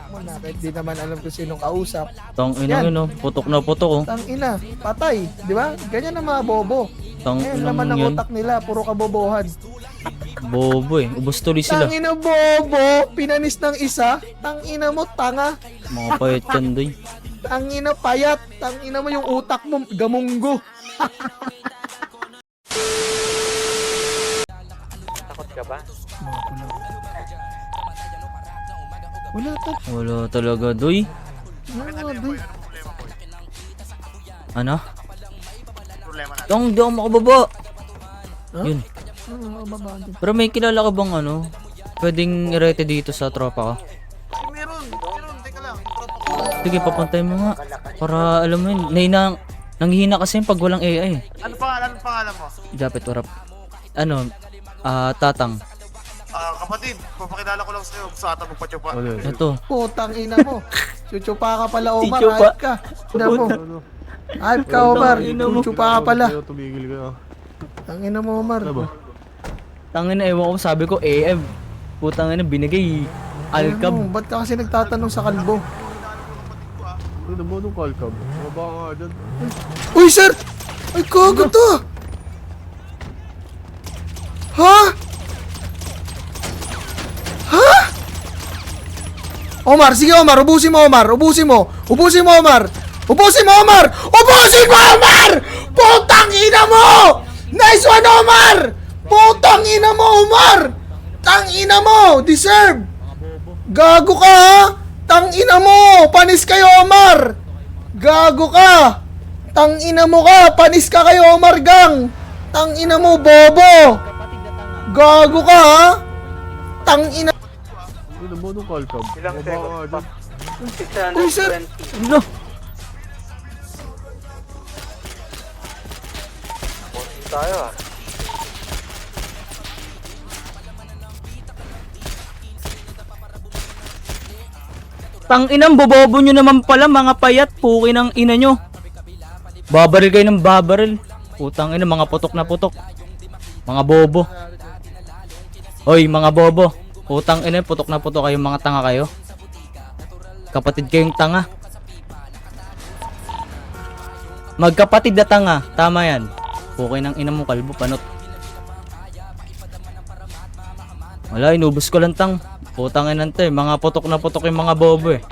Muna, kahit di naman alam kung sinong kausap. Tang ina Yan. yun, oh. Putok na putok, oh. Tang ina, patay. Di ba? Ganyan ang mga bobo. Tang Ngayon, ina laman ng yan. utak nila, puro kabobohan. Bobo, eh. Ubus tuloy sila. Tang ina bobo, pinanis ng isa. Tang ina mo, tanga. Mga payat yan, doy. Tang ina payat. Tang ina mo yung utak mo, gamunggo. Takot ka ba? Wala to. Wala talaga, doy. Wala, doy. Ano? Problema natin. Tang, di ako makababa. Huh? Yun. Babaan din. Pero may kilala ka bang ano? Pwedeng irete dito sa tropa ka? Meron, teka lang. Sige, papantay mo nga. Para alam mo yun, nanghihina kasi yun pag walang AI. Ano pangalan mo? Japet, warap. Ano? Tatang. Kapatid, papakilala ko lang sa'yo. Gusto ata magpachupa. Ito. Putang ina mo. Chuchupa ka pala, Omar. Chuchupa. Hype ka. Ina mo. Hype ka, Omar. Ina mo. Chuchupa ka pala. Tumigil ka. Ang ina mo, Omar. Tangin na, ewan ko, sabi ko AM. Putang ina, binigay. Alcab. Ano, ba't ka kasi nagtatanong sa kalbo? Ano mo nung kalkab? Mababa ka nga dyan. Uy, sir! Ay, kago to! Ha? Ha? Omar, sige Omar, ubusin mo Omar, ubusin mo. Ubusin mo Omar. Ubusin mo Omar. Ubusin mo Omar! Putang ina mo! Nice one Omar! Putang ina mo Omar! Tang ina mo, deserve. Gago ka ha? Tang ina mo, panis kayo Omar. Gago ka. Tang ina mo ka, panis ka kayo Omar gang. Tang ina mo bobo. Gago ka ha? Tang ina. Ano mo nung kalkab? Ilang Mababa ka seconds nga pa? dyan. Uy sir. Ano? Tayo ah. Tang inang bobobo nyo naman pala, mga payat. Puki ng ina nyo. Babaril kayo ng babaril. Putang ina, mga putok na putok. Mga bobo. Hoy, mga bobo. Putang ina, putok na putok kayo, mga tanga kayo. Kapatid kayong tanga. Magkapatid na tanga. Tama yan. Puki ng ina mo, kalbo, panot. Wala, inubos ko lang tang. Putang ina to eh. Mga putok na putok yung mga bobo eh.